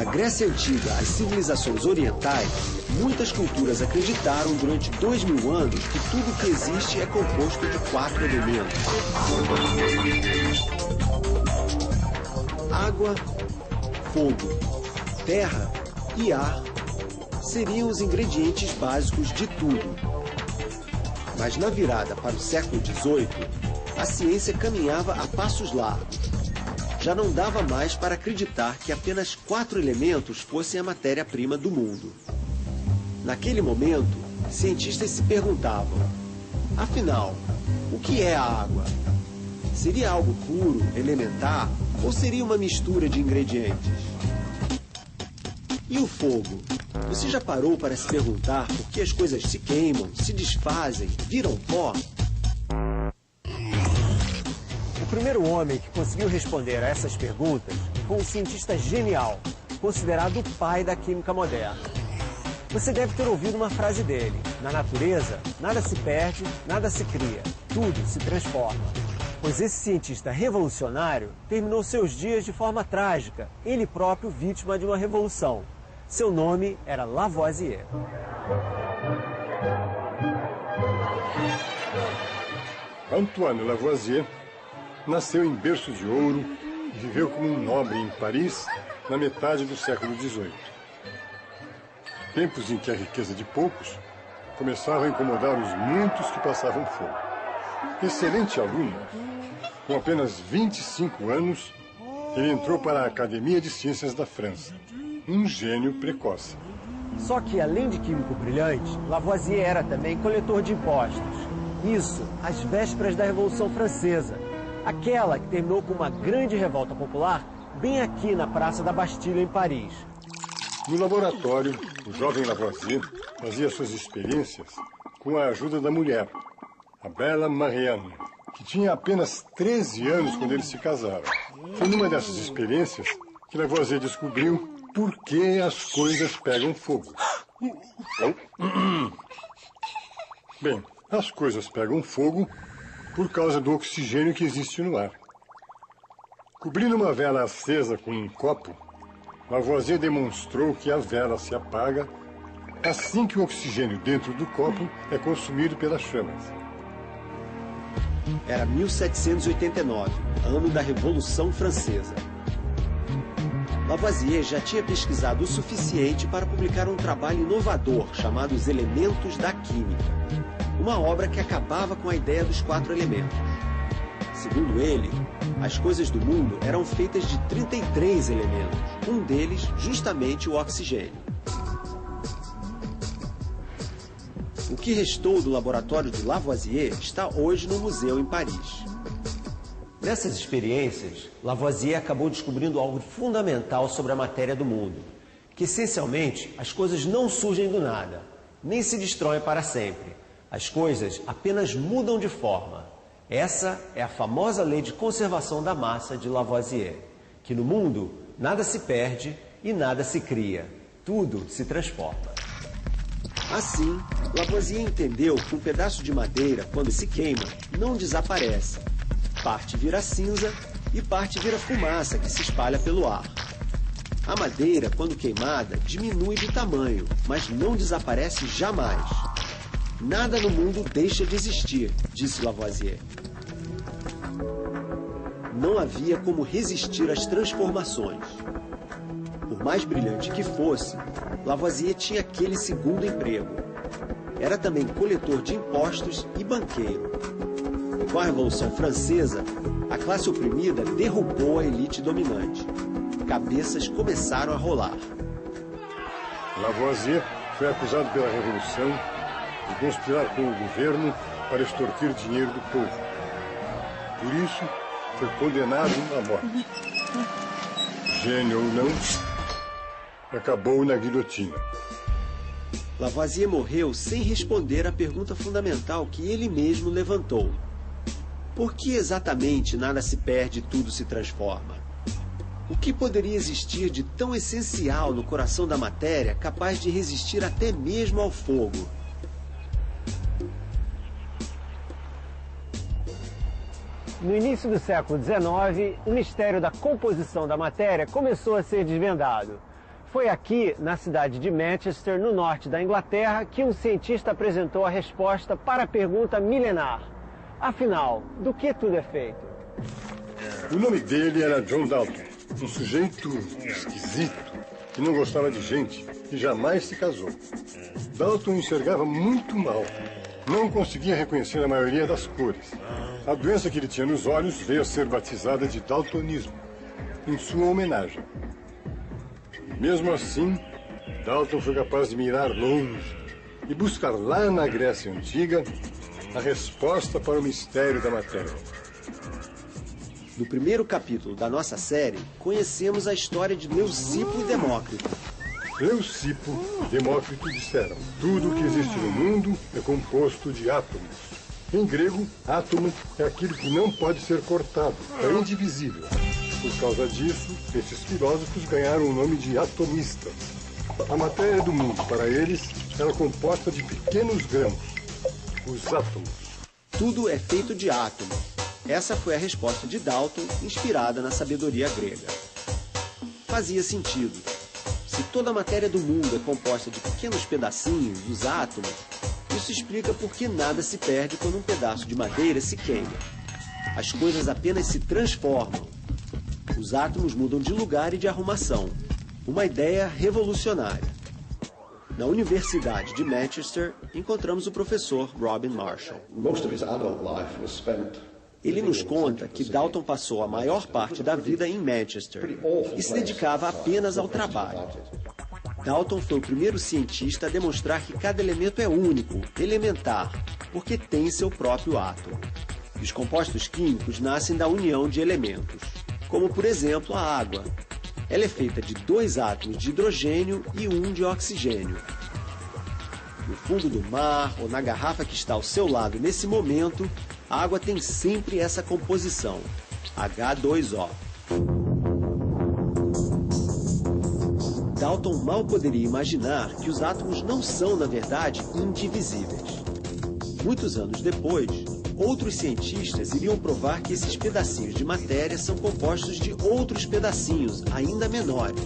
Da Grécia Antiga às civilizações orientais, muitas culturas acreditaram durante 2000 anos que tudo que existe é composto de 4 elementos: água, fogo, terra e ar seriam os ingredientes básicos de tudo. Mas na virada para o século XVIII, a ciência caminhava a passos largos. Já não dava mais para acreditar que apenas 4 elementos fossem a matéria-prima do mundo. Naquele momento, cientistas se perguntavam: afinal, o que é a água? Seria algo puro, elementar, ou seria uma mistura de ingredientes? E o fogo? Você já parou para se perguntar por que as coisas se queimam, se desfazem, viram pó? O primeiro homem que conseguiu responder a essas perguntas foi um cientista genial, considerado o pai da química moderna. Você deve ter ouvido uma frase dele: na natureza, nada se perde, nada se cria, tudo se transforma. Pois esse cientista revolucionário terminou seus dias de forma trágica, ele próprio vítima de uma revolução. Seu nome era Lavoisier. Antoine Lavoisier nasceu em berço de ouro e viveu como um nobre em Paris na metade do século XVIII. Tempos em que a riqueza de poucos começava a incomodar os muitos que passavam fome. Excelente aluno, com apenas 25 anos, ele entrou para a Academia de Ciências da França. Um gênio precoce. Só que, além de químico brilhante, Lavoisier era também coletor de impostos. Isso às vésperas da Revolução Francesa, aquela que terminou com uma grande revolta popular bem aqui na Praça da Bastilha, em Paris. No laboratório, o jovem Lavoisier fazia suas experiências com a ajuda da mulher, a bela Marianne, que tinha apenas 13 anos quando eles se casaram. Foi numa dessas experiências que Lavoisier descobriu por que as coisas pegam fogo. Bem, as coisas pegam fogo por causa do oxigênio que existe no ar. Cobrindo uma vela acesa com um copo, Lavoisier demonstrou que a vela se apaga assim que o oxigênio dentro do copo é consumido pelas chamas. Era 1789, ano da Revolução Francesa. Lavoisier já tinha pesquisado o suficiente para publicar um trabalho inovador chamado Os Elementos da Química, uma obra que acabava com a ideia dos 4 elementos. Segundo ele, as coisas do mundo eram feitas de 33 elementos, um deles justamente o oxigênio. O que restou do laboratório de Lavoisier está hoje no museu em Paris. Nessas experiências, Lavoisier acabou descobrindo algo fundamental sobre a matéria do mundo, que essencialmente as coisas não surgem do nada, nem se destroem para sempre. As coisas apenas mudam de forma. Essa é a famosa lei de conservação da massa de Lavoisier, que no mundo nada se perde e nada se cria, tudo se transforma. Assim, Lavoisier entendeu que um pedaço de madeira, quando se queima, não desaparece. Parte vira cinza e parte vira fumaça que se espalha pelo ar. A madeira, quando queimada, diminui de tamanho, mas não desaparece jamais. Nada no mundo deixa de existir, disse Lavoisier. Não havia como resistir às transformações. Por mais brilhante que fosse, Lavoisier tinha aquele segundo emprego. Era também coletor de impostos e banqueiro. Com a Revolução Francesa, a classe oprimida derrubou a elite dominante. Cabeças começaram a rolar. Lavoisier foi acusado pela Revolução de conspirar com o governo para extorquir dinheiro do povo. Por isso, foi condenado à morte. Gênio ou não, acabou na guilhotina. Lavoisier morreu sem responder à pergunta fundamental que ele mesmo levantou. Por que exatamente nada se perde e tudo se transforma? O que poderia existir de tão essencial no coração da matéria capaz de resistir até mesmo ao fogo? No início do século XIX, o mistério da composição da matéria começou a ser desvendado. Foi aqui, na cidade de Manchester, no norte da Inglaterra, que um cientista apresentou a resposta para a pergunta milenar. Afinal, do que tudo é feito? O nome dele era John Dalton, um sujeito esquisito, que não gostava de gente e jamais se casou. Dalton enxergava muito mal, não conseguia reconhecer a maioria das cores. A doença que ele tinha nos olhos veio a ser batizada de daltonismo, em sua homenagem. Mesmo assim, Dalton foi capaz de mirar longe e buscar lá na Grécia Antiga a resposta para o mistério da matéria. No primeiro capítulo da nossa série, conhecemos a história de Leucipo e Demócrito. Leucipo e Demócrito disseram: tudo que existe no mundo é composto de átomos. Em grego, átomo é aquilo que não pode ser cortado, é indivisível. Por causa disso, esses filósofos ganharam o nome de atomistas. A matéria do mundo, para eles, era composta de pequenos grãos, os átomos. Tudo é feito de átomo. Essa foi a resposta de Dalton, inspirada na sabedoria grega. Fazia sentido. Se toda a matéria do mundo é composta de pequenos pedacinhos, os átomos, isso explica por que nada se perde quando um pedaço de madeira se queima. As coisas apenas se transformam. Os átomos mudam de lugar e de arrumação. Uma ideia revolucionária. Na Universidade de Manchester, encontramos o professor Robin Marshall. Ele nos conta que Dalton passou a maior parte da vida em Manchester e se dedicava apenas ao trabalho. Dalton foi o primeiro cientista a demonstrar que cada elemento é único, elementar, porque tem seu próprio átomo. E os compostos químicos nascem da união de elementos, como, por exemplo, a água. Ela é feita de 2 átomos de hidrogênio e 1 de oxigênio. No fundo do mar ou na garrafa que está ao seu lado nesse momento, a água tem sempre essa composição, H2O. Dalton mal poderia imaginar que os átomos não são, na verdade, indivisíveis. Muitos anos depois, outros cientistas iriam provar que esses pedacinhos de matéria são compostos de outros pedacinhos, ainda menores.